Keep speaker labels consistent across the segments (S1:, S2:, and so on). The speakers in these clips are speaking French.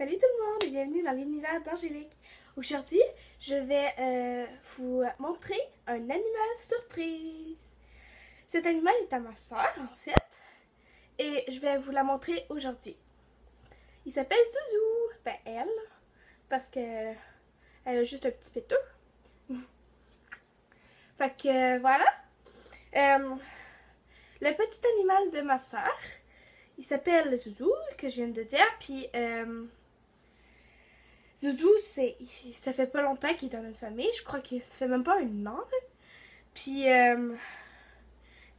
S1: Salut tout le monde et bienvenue dans l'univers d'Angélique. Aujourd'hui, je vais vous montrer un animal surprise. Cet animal est à ma soeur en fait et je vais vous la montrer aujourd'hui. Il s'appelle Zouzou. Ben elle, parce que elle a juste un petit péteux. Fait que voilà. Le petit animal de ma soeur, il s'appelle Zouzou, que je viens de dire, puis Zouzou, ça fait pas longtemps qu'il est dans notre famille, je crois que ça fait même pas un an, là. Puis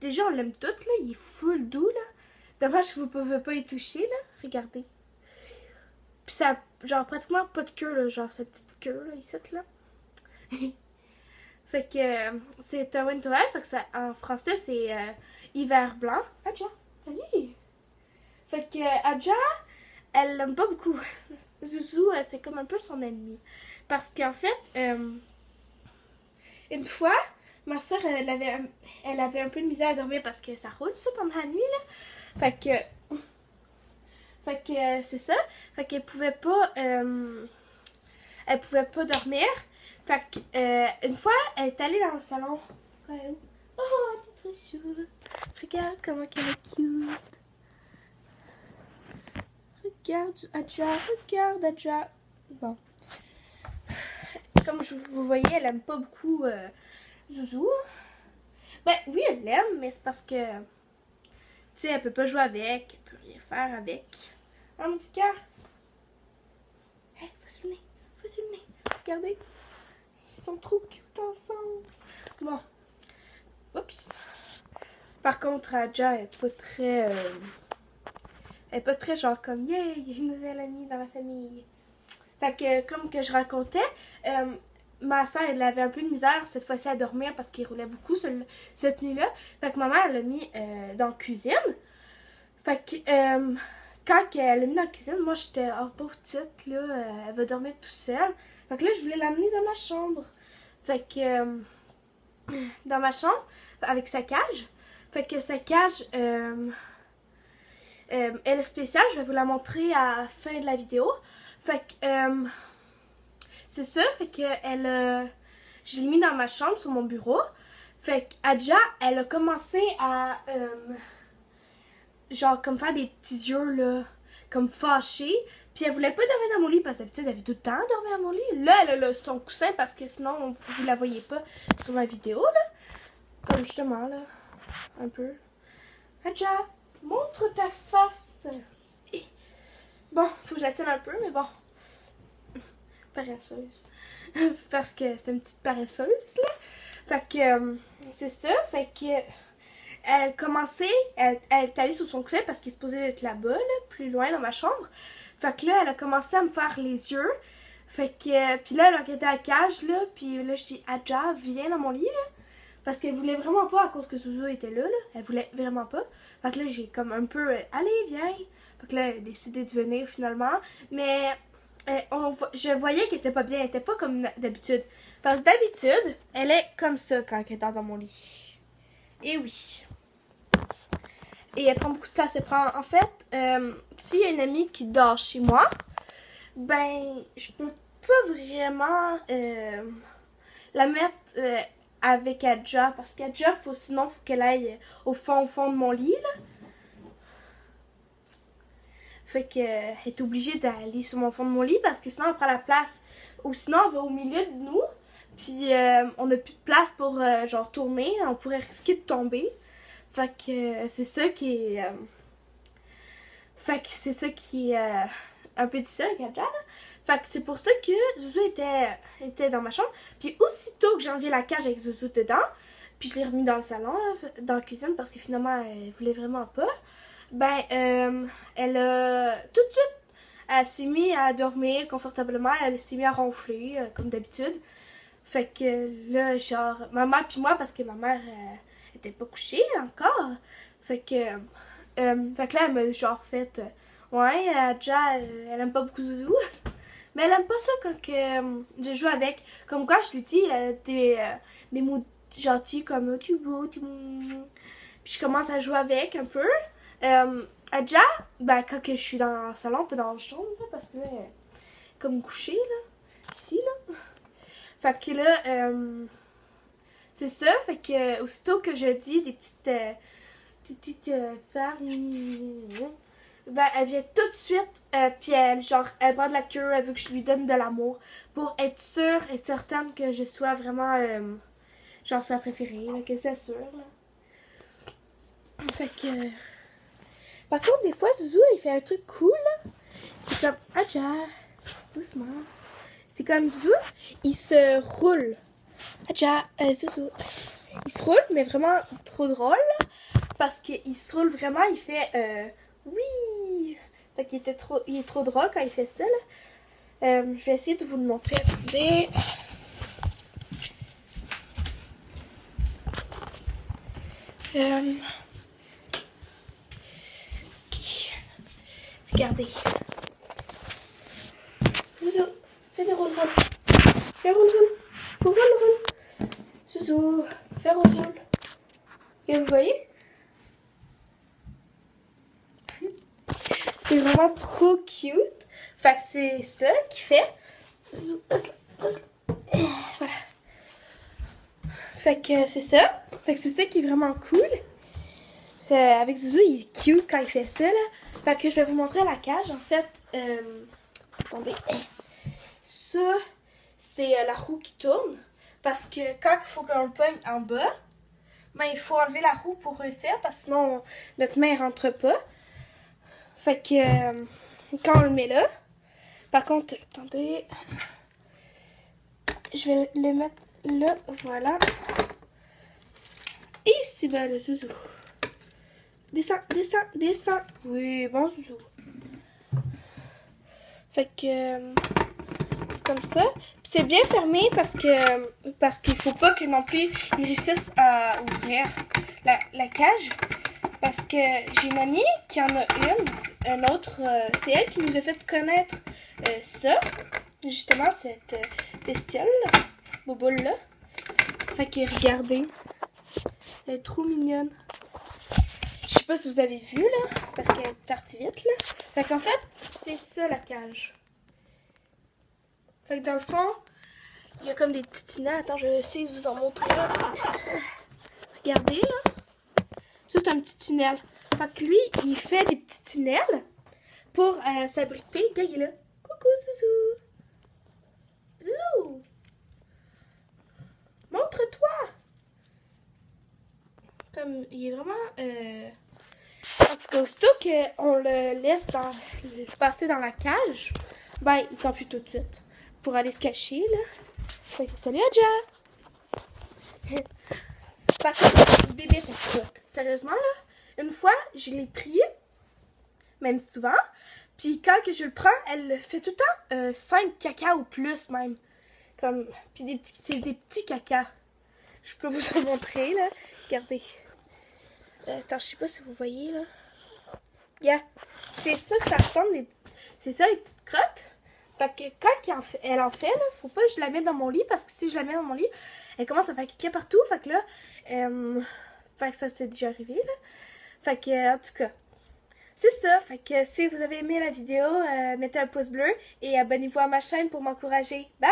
S1: déjà on l'aime tout, là, il est full doux, là. Dommage que vous pouvez pas y toucher, là, regardez. Puis ça a genre pratiquement pas de queue, là, genre cette petite queue, là, ici, là. Fait que c'est un winter elf, fait que ça, en français c'est hiver blanc. Adja, salut! Fait que Adja, elle l'aime pas beaucoup. Zouzou, c'est comme un peu son ennemi. Parce qu'en fait, une fois, ma soeur, elle avait un peu de misère à dormir parce que ça roule ça pendant la nuit, là. Fait que c'est ça. Fait qu'elle pouvait pas, dormir. Fait que, une fois, elle est allée dans le salon. Ouais. Oh, t'es trop chou. Regarde comment elle est cute. Regarde Adja. Bon. Comme vous voyez, elle aime pas beaucoup Zouzou. Ben oui, elle l'aime, mais c'est parce que, tu sais, elle peut pas jouer avec, elle peut rien faire avec. Oh, mon petit cœur. Hé, va sur le nez. Regardez. Ils sont trop cute ensemble. Bon. Oups. Par contre, Adja est pas très... elle est pas très genre comme, yeah, il y a une nouvelle amie dans la famille. Fait que, comme que je racontais, ma soeur, elle avait un peu de misère cette fois-ci à dormir parce qu'il roulait beaucoup cette nuit-là. Fait que ma mère, elle l'a mis dans la cuisine. Fait que, quand elle l'a mis dans la cuisine, moi, j'étais, oh, pauvre petite, là, elle va dormir toute seule. Fait que là, je voulais l'amener dans ma chambre. Fait que, dans ma chambre, avec sa cage. Fait que sa cage... elle est spéciale, je vais vous la montrer à la fin de la vidéo. Fait que, c'est ça, fait que je l'ai mis dans ma chambre, sur mon bureau. Fait que Adja, elle a commencé à, genre, comme faire des petits yeux, là, comme fâchée. Puis elle voulait pas dormir dans mon lit, parce que d'habitude, elle avait tout le temps dormi dans mon lit. Là, elle a son coussin, parce que sinon, vous la voyez pas sur ma vidéo, là. Comme justement, là, un peu. Adja! Montre ta face. Bon, faut que je la tienne un peu, mais bon. Paresseuse. Parce que c'est une petite paresseuse, là. Fait que, c'est ça. Fait que, elle commençait, elle est allée sur son coussin parce qu'il se posait être là-bas, là, plus loin dans ma chambre. Fait que là, elle a commencé à me faire les yeux. Fait que, puis là, elle a regardé la cage, là. Puis là, je dis, Adja, viens dans mon lit, là. Parce qu'elle voulait vraiment pas à cause que Zouzou était là. Elle voulait vraiment pas. Fait que là, j'ai comme un peu... allez, viens. Fait que là, elle a décidé de venir finalement. Mais je voyais qu'elle était pas bien. Elle était pas comme d'habitude. Parce que d'habitude, elle est comme ça quand elle est dans mon lit. Et oui. Et elle prend beaucoup de place. Elle prend... En fait, s'il y a une amie qui dort chez moi, ben, je peux pas vraiment la mettre... avec Adja, parce qu'Adja, sinon, faut qu'elle aille au fond de mon lit, là. Fait que, elle est obligée d'aller sur mon fond de mon lit, parce que sinon, elle prend la place. Ou sinon, elle va au milieu de nous, puis on n'a plus de place pour, genre, tourner. On pourrait risquer de tomber. Fait que, c'est ça qui est... un peu difficile avec Adja, là. Fait que c'est pour ça que Zouzou était dans ma chambre. Puis aussitôt que j'ai enlevé la cage avec Zouzou dedans, puis je l'ai remis dans le salon, là, dans la cuisine, parce que finalement, elle voulait vraiment pas. Ben, elle a... Tout de suite, elle s'est mise à dormir confortablement. Elle s'est mise à ronfler, comme d'habitude. Fait que là, genre, ma mère puis moi, parce que ma mère était pas couchée encore. Fait que là, elle m'a genre fait... ouais, Adja, elle aime pas beaucoup Zouzou. Mais elle aime pas ça quand je joue avec. Comme quoi, je lui dis des mots gentils comme tu beau, tu... Puis je commence à jouer avec un peu. Adja, ben, quand que je suis dans le salon, pas dans la chambre, là, parce que là, elle est comme couchée, là, ici, là. Fait que là, c'est ça, fait que aussitôt que je dis des petites femmes, ben, elle vient tout de suite, puis elle prend de la queue, elle veut que je lui donne de l'amour, pour être sûre et certaine que je sois vraiment, genre, sa préférée, là, que c'est sûr, là. Fait que... Par contre, des fois, Zouzou, il fait un truc cool, là. C'est comme... Adja, doucement. C'est comme Zouzou, il se roule. Adja, Zouzou. Il se roule, mais vraiment trop drôle, parce qu'il se roule vraiment, il fait... oui! Fait qu'il il est trop drôle quand il fait ça, là. Je vais essayer de vous le montrer. Attendez. Regardez. Zouzou, fais des roule-roule. Fais roule-roule. Faut roule-roule. Zouzou, fais roule-roule. Et vous voyez? C'est vraiment trop cute. Fait que c'est ça qui fait. Voilà. Fait que c'est ça. Fait que c'est ça qui est vraiment cool. Avec Zouzou, il est cute quand il fait ça, là. Fait que je vais vous montrer la cage. En fait, attendez. Ça, c'est la roue qui tourne. Parce que quand il faut qu'on le pogne en bas, ben, il faut enlever la roue pour réussir. Parce que sinon, notre main ne rentre pas. Fait que quand on le met là, par contre, attendez. Je vais le mettre là, voilà. Et c'est ben le Zouzou. Descends, descends, descends. Oui, bon Zouzou. Fait que c'est comme ça. Puis c'est bien fermé parce qu'il faut pas que non plus ils réussissent à ouvrir la cage. Parce que j'ai une amie qui en a un autre. C'est elle qui nous a fait connaître ça. Justement, cette bestiole, boboule là. Fait que regardez. Elle est trop mignonne. Je sais pas si vous avez vu, là, parce qu'elle est partie vite, là. Fait qu'en fait, c'est ça, la cage. Fait que dans le fond, il y a comme des petits tunnels. Attends, je vais essayer de vous en montrer, là. Regardez, là. Ça, c'est un petit tunnel. Fait que lui, il fait des petits tunnels pour s'abriter. Regarde, il est là. Coucou, Zouzou. Zouzou. Montre-toi. Comme, il est vraiment... En tout cas, aussitôt qu'on le laisse passer dans la cage, ben, il s'enfuit tout de suite pour aller se cacher, là. Fait que, salut, Adja! Par contre, le bébé fait tout. Sérieusement, là, une fois, je l'ai pris, même souvent, puis quand que je le prends, elle fait tout le temps 5 caca ou plus, même. Comme, puis c'est des petits caca. Je peux vous en montrer, là. Regardez. Attends, je sais pas si vous voyez, là. Yeah. C'est ça que ça ressemble. C'est ça, les petites crottes. Fait que quand elle en fait, là, faut pas que je la mette dans mon lit. Parce que si je la mets dans mon lit, elle commence à faire caca partout. Fait que là, fait que ça c'est déjà arrivé, là. Fait que, en tout cas, c'est ça. Fait que si vous avez aimé la vidéo, mettez un pouce bleu et abonnez-vous à ma chaîne pour m'encourager. Bye!